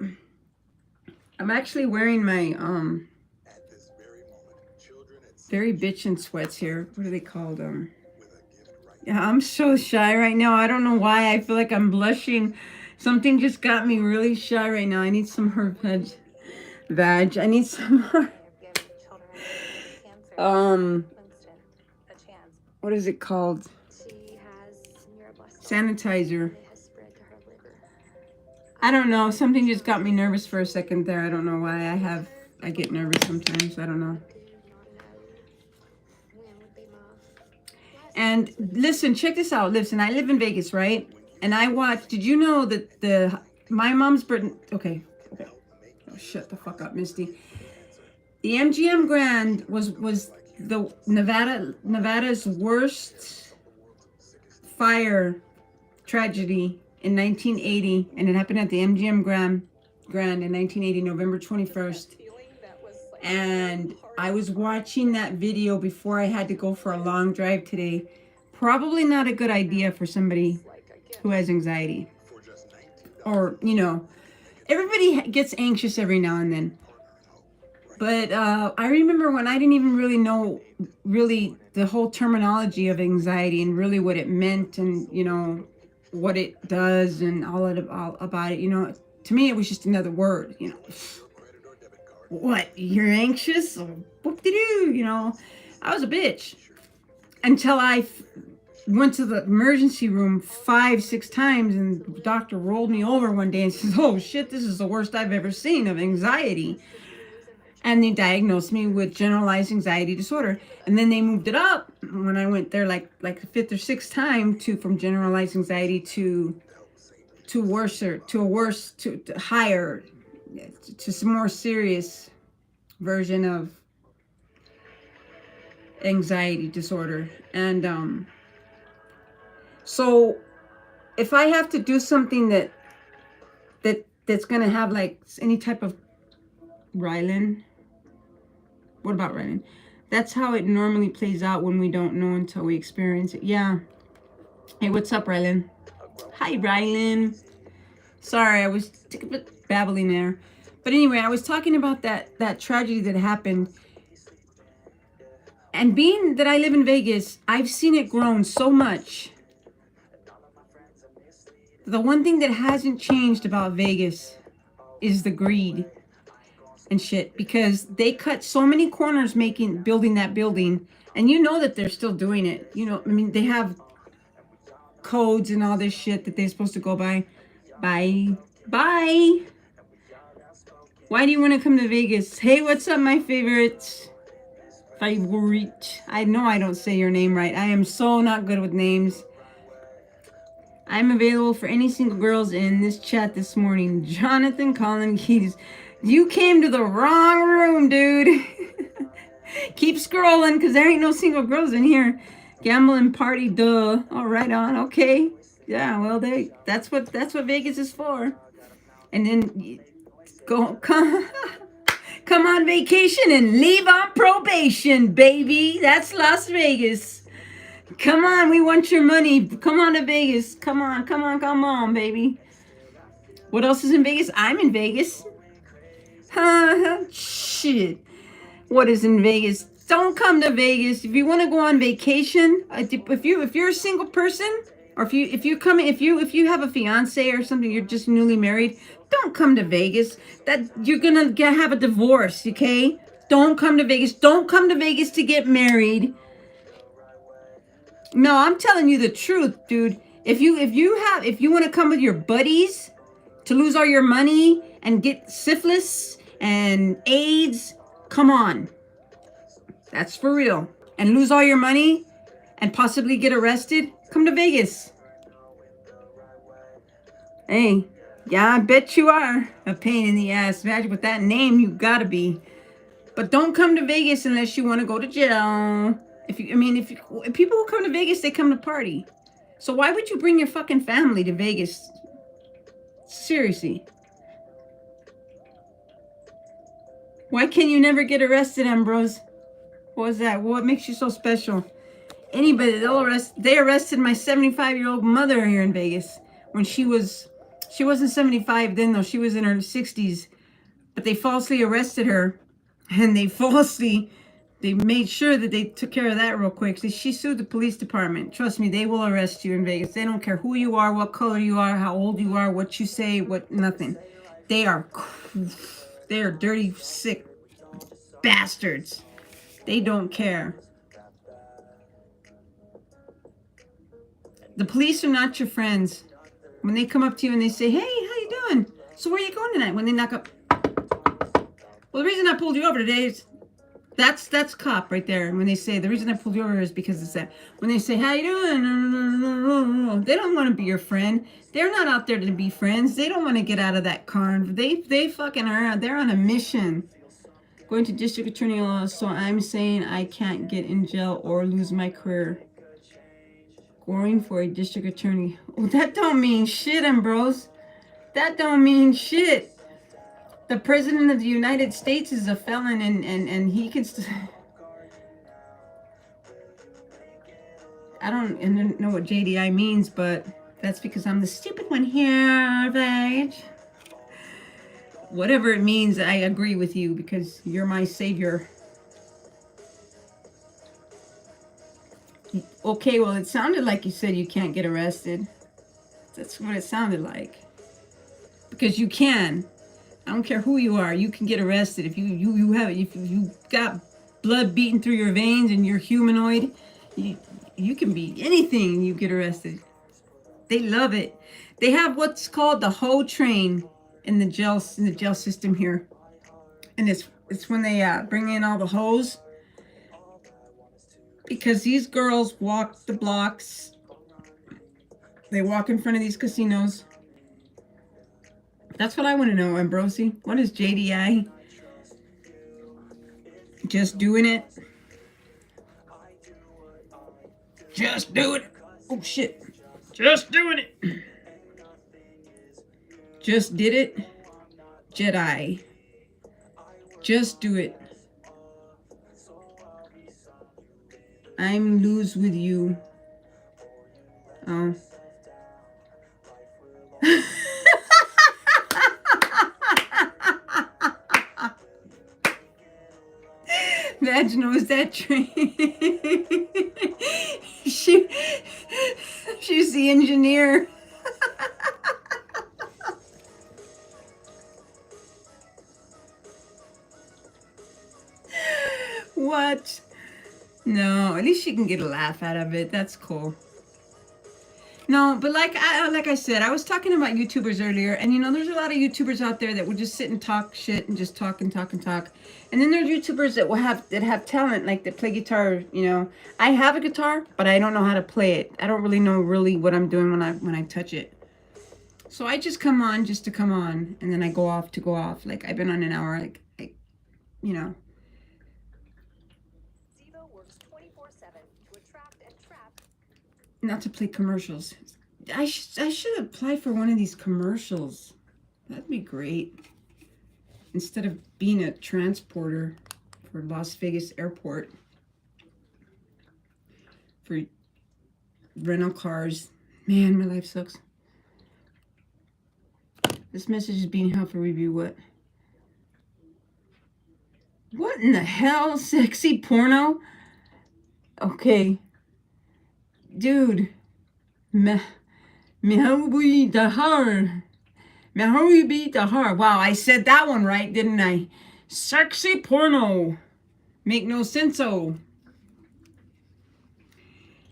I'm actually wearing my very bitchin' sweats here. What are they called? Yeah, I'm so shy right now. I don't know why. I feel like I'm blushing. Something just got me really shy right now. I need some more veg. I need some more. What is it called? Sanitizer. I don't know. Something just got me nervous for a second there. I don't know why. I get nervous sometimes. I don't know. And listen, check this out. Listen, I live in Vegas, right? And I watch. Did you know that my mom's birthday? Okay. Oh, shut the fuck up, Misty. The MGM Grand was the Nevada's worst fire tragedy in 1980, and it happened at the MGM Grand in 1980, November 21st. And I was watching that video before I had to go for a long drive today. Probably not a good idea for somebody who has anxiety. Or, you know, everybody gets anxious every now and then. But I remember when I didn't even really know the whole terminology of anxiety and really what it meant and, you know, what it does and all about it. You know, to me, it was just another word, you know. What, you're anxious? Whoop-de-doo, you know. I was a bitch until I went to the emergency room 5-6 times, and the doctor rolled me over one day and says, oh shit, this is the worst I've ever seen of anxiety. And they diagnosed me with generalized anxiety disorder. And then they moved it up when I went there like the 5th or 6th time from generalized anxiety to higher, to some more serious version of anxiety disorder. And so if I have to do something that's gonna have like any type of Rylan, what about Rylan? That's how it normally plays out when we don't know until we experience it. Yeah. Hey, what's up, Rylan? Hi, Rylan. Sorry, I was a bit babbling there. But anyway, I was talking about that tragedy that happened. And being that I live in Vegas, I've seen it grown so much. The one thing that hasn't changed about Vegas is the greed and shit, because they cut so many corners building that building, and you know that they're still doing it. You know, I mean, they have codes and all this shit that they're supposed to go by. Bye. Why do you want to come to Vegas? Hey, what's up, my favorite? I know I don't say your name right. I am so not good with names. I'm available for any single girls in this chat this morning. Jonathan Colin Keys. You came to the wrong room, dude. Keep scrolling, because there ain't no single girls in here. Gambling party, duh. All right, on. Okay. Yeah, well, that's what Vegas is for. And then come on vacation and leave on probation, baby. That's Las Vegas. Come on, we want your money. Come on to Vegas. Come on, baby. What else is in Vegas? I'm in Vegas. Shit. What is in Vegas? Don't come to Vegas. If you want to go on vacation, if you're a single person, or if you have a fiance or something, you're just newly married, don't come to Vegas. That you're gonna have a divorce, okay? Don't come to Vegas. Don't come to Vegas to get married. No, I'm telling you the truth, dude. If you want to come with your buddies to lose all your money and get syphilis and AIDS, come on. That's for real. And lose all your money and possibly get arrested, come to Vegas. Hey, yeah, I bet you are a pain in the ass. Imagine with that name, you gotta be. But don't come to Vegas unless you want to go to jail. If people who come to Vegas, they come to party. So why would you bring your fucking family to Vegas? Seriously. Why can you never get arrested, Ambrose? What was that? What makes you so special? Anybody, they arrested my 75-year-old mother here in Vegas when she wasn't 75 then though, she was in her 60s, but they falsely arrested her, and they made sure that they took care of that real quick. So she sued the police department. Trust me, they will arrest you in Vegas. They don't care who you are, what color you are, how old you are, what you say, nothing. They are dirty, sick bastards. They don't care. The police are not your friends. When they come up to you and they say, "Hey, how you doing? So where are you going tonight?" When they knock up, well, the reason I pulled you over today is that's cop right there. And when they say the reason I pulled you over is because it's that. When they say, "How you doing?" They don't want to be your friend. They're not out there to be friends. They don't want to get out of that car. They fucking are. They're on a mission. Going to district attorney law, so I'm saying I can't get in jail or lose my career. Going for a district attorney. Well, that don't mean shit, Ambrose. That don't mean shit. The president of the United States is a felon, and he can. I don't know what JDI means, but that's because I'm the stupid one here, right? Whatever it means, I agree with you because you're my savior. Okay, well, it sounded like you said you can't get arrested. That's what it sounded like. Because you can. I don't care who you are. You can get arrested if you got blood beating through your veins and you're humanoid. You can be anything and you get arrested. They love it. They have what's called the hoe train in the jail system here, and it's when they bring in all the hoes, because these girls walk the blocks. They walk in front of these casinos. That's what I want to know, Ambrosi. What is JDI? Just doing it. Just do it. Oh shit. Just doing it. Just did it. Jedi. Just do it. I'm loose with you. Oh. Vaginal is that train? She's the engineer. What? No, at least she can get a laugh out of it. That's cool. No, but like I said, I was talking about YouTubers earlier, and there's a lot of YouTubers out there that will just sit and talk shit and just talk and talk and talk. And then there's YouTubers that have talent, like that play guitar. I have a guitar, but I don't know how to play it. I don't really know what I'm doing when I touch it. So I just come on just to come on, and then I go off to go off. Like I've been on an hour, like. Zivo works 24/7 to attract and trap. Not to play commercials. I should apply for one of these commercials. That'd be great. Instead of being a transporter for Las Vegas Airport. For rental cars. Man, my life sucks. This message is being held for review. What? What in the hell? Sexy porno? Okay. Dude. Mehawi Dahar. Mehawi Dahar. Wow, I said that one right, didn't I? Sexy porno. Make no sense. Oh.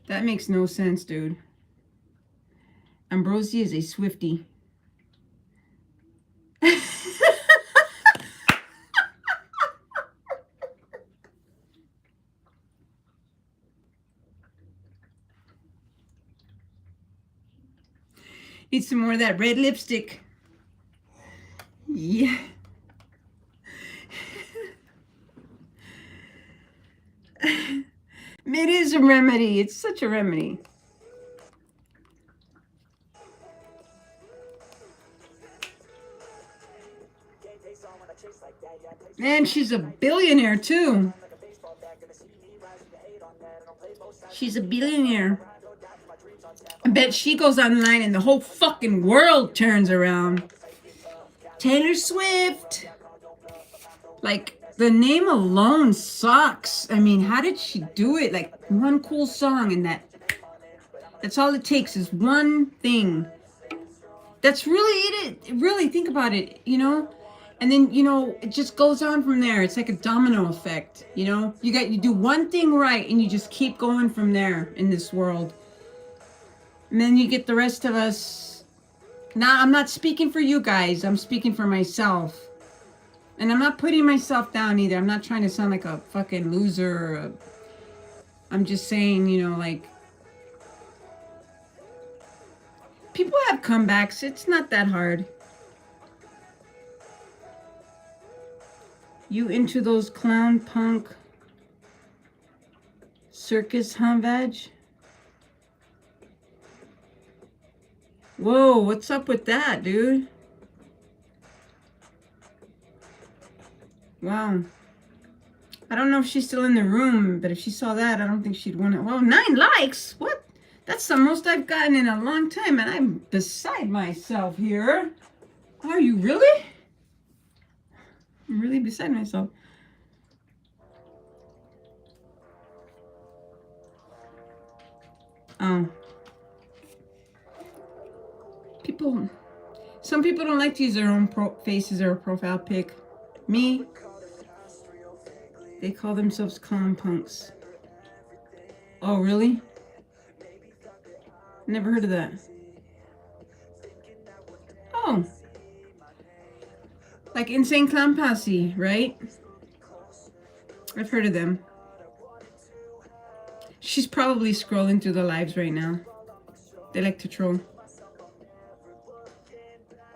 That makes no sense, dude. Ambrosi is a Swiftie. Need some more of that red lipstick. Yeah. It is a remedy. It's such a remedy. And she's a billionaire too. She's a billionaire. I bet she goes online and the whole fucking world turns around. Taylor Swift. Like, the name alone sucks. I mean, how did she do it? Like, one cool song and that's all it takes is one thing. That's really it. Really, think about it, you know? And then, you know, it just goes on from there. It's like a domino effect, you know? You do one thing right and you just keep going from there in this world. And then you get the rest of us. Now, I'm not speaking for you guys. I'm speaking for myself. And I'm not putting myself down either. I'm not trying to sound like a fucking loser. I'm just saying, you know, like, people have comebacks. It's not that hard. You into those clown punk circus, huh, Vag? Whoa, what's up with that, dude? Wow. I don't know if she's still in the room, but if she saw that, I don't think she'd want it. Well, 9 likes? What? That's the most I've gotten in a long time, and I'm beside myself here. Are you really? I'm really beside myself. Oh. Some people don't like to use their own faces or a profile pic. Me, they call themselves clown punks. Oh, really? Never heard of that. Oh. Like Insane Clown Posse, right? I've heard of them. She's probably scrolling through the lives right now. They like to troll.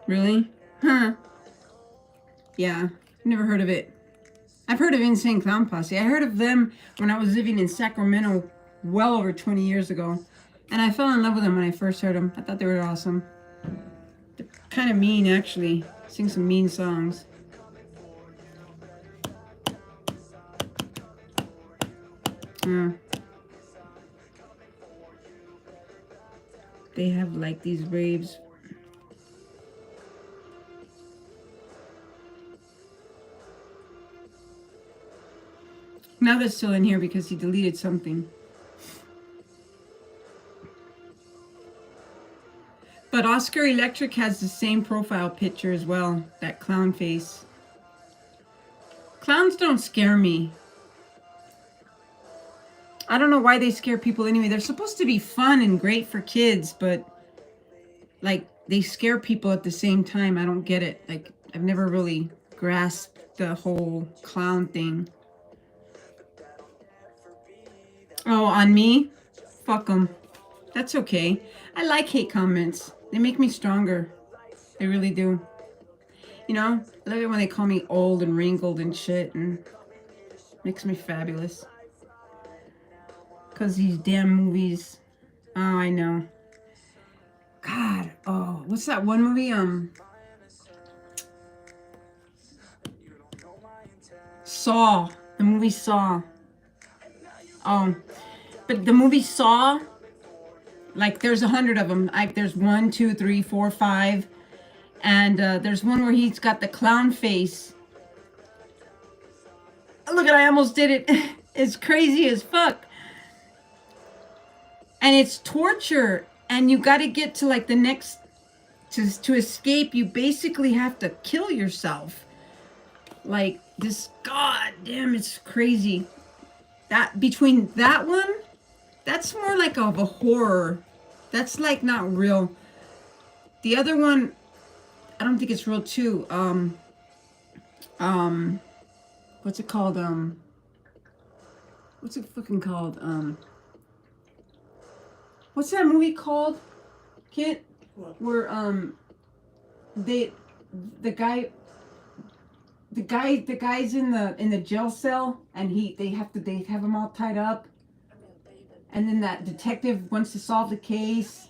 Really? Huh. Yeah, never heard of it. I've heard of Insane Clown Posse. I heard of them when I was living in Sacramento well over 20 years ago. And I fell in love with them when I first heard them. I thought they were awesome. They're kind of mean, actually. Sing some mean songs. Yeah. They have like these raves. Now they're still in here because he deleted something. But Oscar Electric has the same profile picture as well. That clown face. Clowns don't scare me. I don't know why they scare people anyway. They're supposed to be fun and great for kids, but like they scare people at the same time. I don't get it. Like I've never really grasped the whole clown thing. Oh, on me? Fuck them. That's okay. I like hate comments. They make me stronger. They really do. You know, I love it when they call me old and wrinkled and shit, and makes me fabulous. Because these damn movies. Oh, I know. God. Oh, what's that one movie? Saw. The movie Saw. Oh. But the movie Saw, like there's 100 of them. There's 1, 2, 3, 4, 5. And there's one where he's got the clown face. Look at, I almost did it. It's crazy as fuck. And it's torture. And you got to get to like the next, to escape, you basically have to kill yourself. Like this, god damn, it's crazy. That, between that one, that's more like of a horror. That's like not real. The other one, I don't think it's real too. What's it called? What's it fucking called? What's that movie called? Kit? Where the guy's in the jail cell and they have him all tied up. And then that detective wants to solve the case.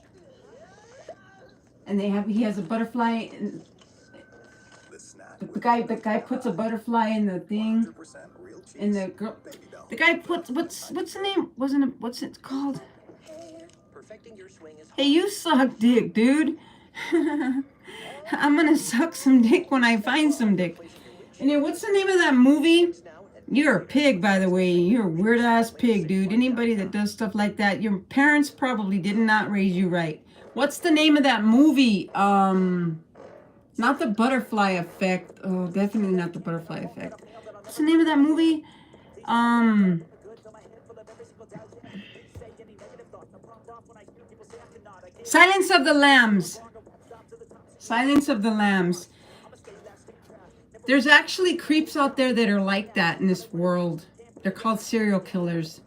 And he has a butterfly, and the guy puts a butterfly in the thing, and the guy puts what's the name? What's it called? Hey, you suck dick, dude. I'm gonna suck some dick when I find some dick. And then what's the name of that movie? You're a pig, by the way. You're a weird ass pig, dude. Anybody that does stuff like that, your parents probably did not raise you right. What's the name of that movie? Not the Butterfly Effect. Oh, definitely not the Butterfly Effect. What's the name of that movie? Silence of the Lambs. Silence of the Lambs. There's actually creeps out there that are like that in this world. They're called serial killers.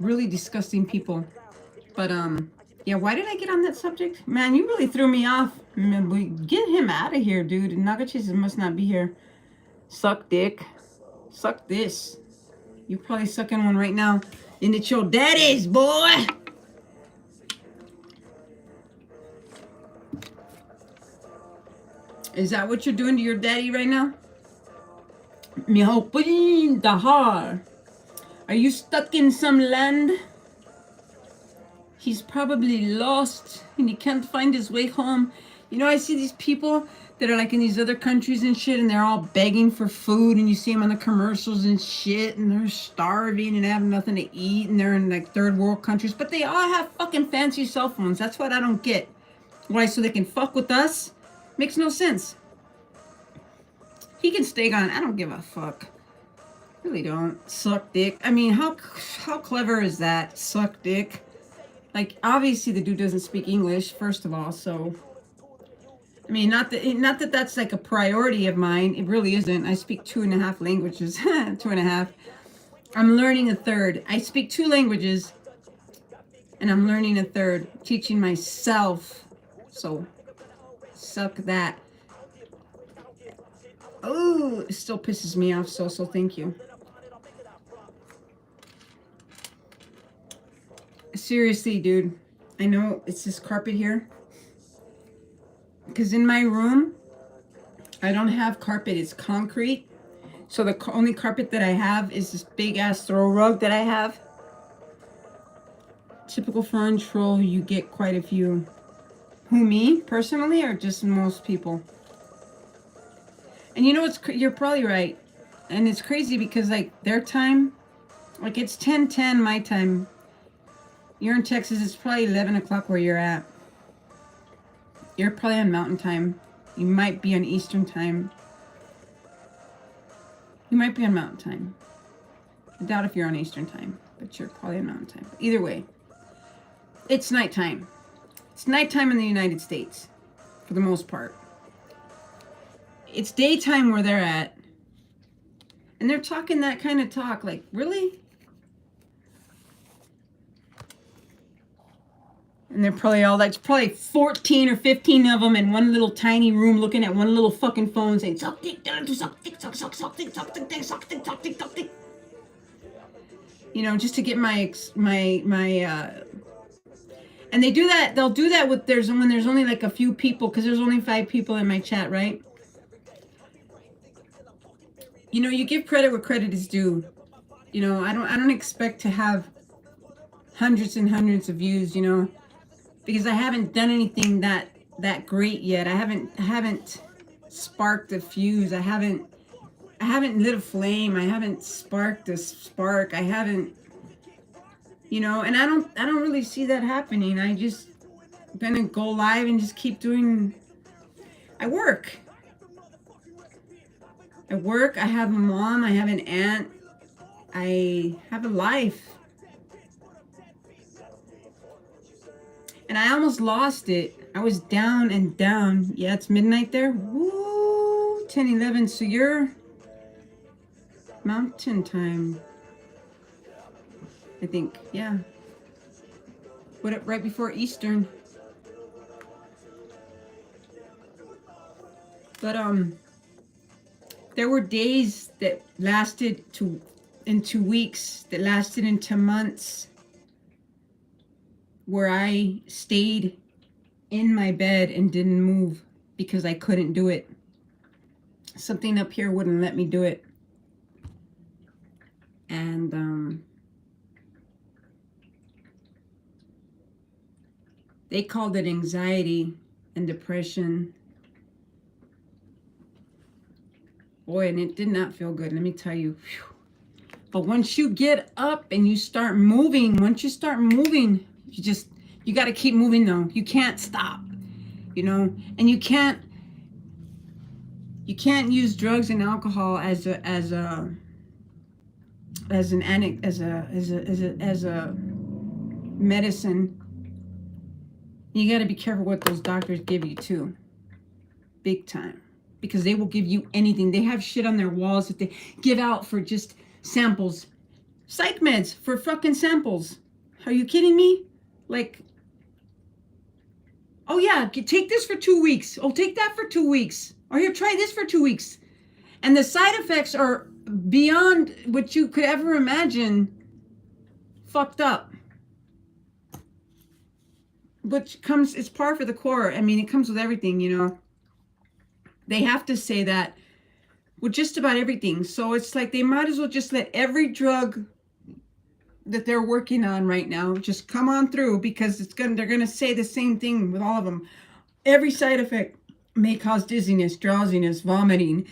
Really disgusting people. But, yeah, why did I get on that subject? Man, you really threw me off. Man, get him out of here, dude. Nagachesis must not be here. Suck dick. Suck this. You're probably sucking one right now. And it's your daddy's, boy. Is that what you're doing to your daddy right now? Dahar. Are you stuck in some land? He's probably lost and he can't find his way home. You know, I see these people that are like in these other countries and shit, and they're all begging for food, and you see them on the commercials and shit, and they're starving and have nothing to eat, and they're in like third world countries, but they all have fucking fancy cell phones. That's what I don't get. Why? So they can fuck with us? Makes no sense. He can stay gone. I don't give a fuck. Really don't. Suck dick. I mean, how clever is that? Suck dick. Like, obviously the dude doesn't speak English, first of all, so... I mean, not that that's like a priority of mine. It really isn't. I speak 2.5 languages. 2.5. I'm learning a third. I speak 2 languages, and I'm learning a third. Teaching myself. So, suck that. Oh, it still pisses me off, so thank you. Seriously, dude. I know it's this carpet here. Because in my room, I don't have carpet. It's concrete. So the only carpet that I have is this big-ass throw rug that I have. Typical foreign troll, you get quite a few. Who, me? Personally, or just most people? And you know what's... You're probably right. And it's crazy because, like, their time... Like, it's 10:10 my time. You're in Texas. It's probably 11 o'clock where you're at. You're probably on Mountain Time. You might be on Eastern Time. You might be on Mountain Time. I doubt if you're on Eastern Time, but you're probably on Mountain Time. Either way, it's nighttime. It's nighttime in the United States, for the most part. It's daytime where they're at. And they're talking that kind of talk. Like, really? And they're probably all like, probably 14 or 15 of them in one little tiny room looking at one little fucking phone saying, suck dick, suck dick, suck dick, suck dick, suck dick, suck dick, suck dick. You know, just to get my and they do that, they'll do that when there's only like a few people, because there's only 5 people in my chat, right? You know, you give credit where credit is due. You know, I don't expect to have hundreds and hundreds of views, you know. Because I haven't done anything that great yet. I haven't sparked a fuse. I haven't lit a flame. I haven't sparked a spark. I haven't, you know, and I don't really see that happening. I just gonna go live and just keep doing. I work. I have a mom. I have an aunt. I have a life. And I almost lost it. I was down and down. Yeah, it's midnight there. Woo, 10, 11. So you're Mountain Time, I think. Yeah. What, right before Eastern. But there were days that lasted into weeks, that lasted into months. where I stayed in my bed and didn't move because I couldn't do it. Something up here wouldn't let me do it. And they called it anxiety and depression. Boy, and it did not feel good, let me tell you. Whew. But once you get up and you start moving, you got to keep moving though. You can't stop, you know, and you can't use drugs and alcohol as a medicine. You got to be careful what those doctors give you too. Big time. Because they will give you anything. They have shit on their walls that they give out for just samples. Psych meds for fucking samples. Are you kidding me? Like, oh yeah, take this for 2 weeks. Oh, take that for 2 weeks. Or here, try this for 2 weeks. And the side effects are beyond what you could ever imagine. Fucked up. Which comes, it's par for the course. I mean, it comes with everything, you know. They have to say that with just about everything. So it's like they might as well just let every drug that they're working on right now just come on through, because they're gonna say the same thing with all of them. Every side effect may cause dizziness, drowsiness, vomiting,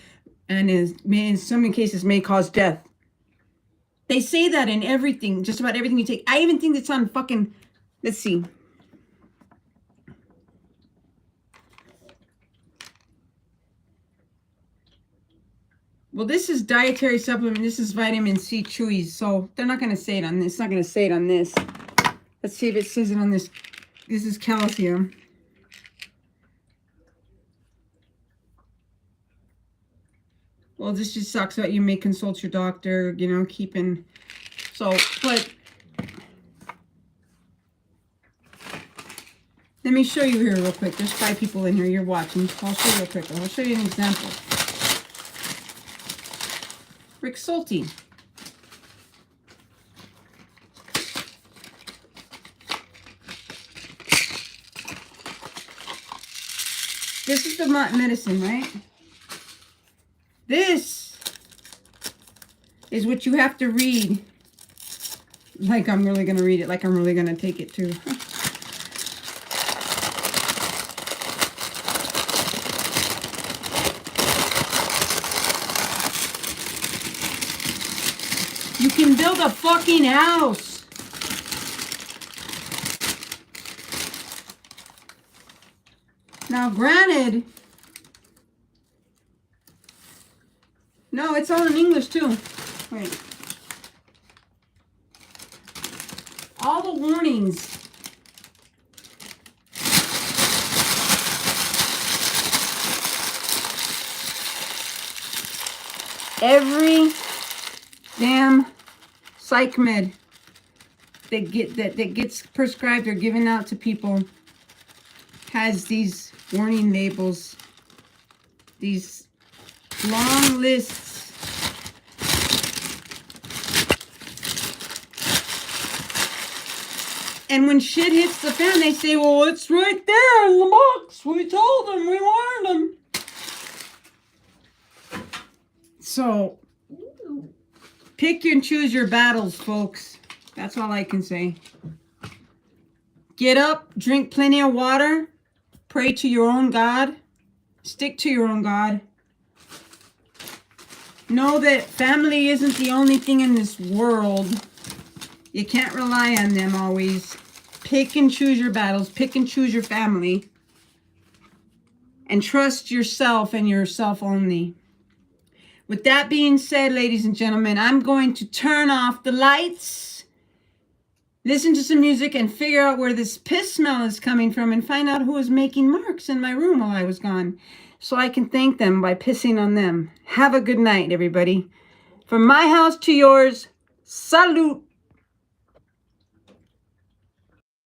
and in some cases may cause death. They say that in everything, just about everything you take. I even think it's on fucking, let's see. Well, this is dietary supplement. This is vitamin C chewies. So they're not going to say it on this. It's not going to say it on this. Let's see if it says it on this. This is calcium. Well, this just sucks that you may consult your doctor, you know, keeping. So, but let me show you here real quick. There's 5 people in here. You're watching. I'll show you real quick. I'll show you an example. Rick Salty. This is the medicine, right? This is what you have to read. Like I'm really going to read it. Like I'm really going to take it too. You can build a fucking house. Now, granted, no, it's all in English too. Wait. All the warnings. Every damn psych med that gets prescribed or given out to people has these warning labels, these long lists. And when shit hits the fan, they say, well, it's right there in the box. We told them, we warned them. So pick and choose your battles, folks. That's all I can say. Get up, drink plenty of water, pray to your own God, stick to your own God. Know that family isn't the only thing in this world. You can't rely on them always. Pick and choose your battles, pick and choose your family, and trust yourself and yourself only. With that being said, ladies and gentlemen, I'm going to turn off the lights, listen to some music, and figure out where this piss smell is coming from and find out who was making marks in my room while I was gone, so I can thank them by pissing on them. Have a good night, everybody. From my house to yours, salute.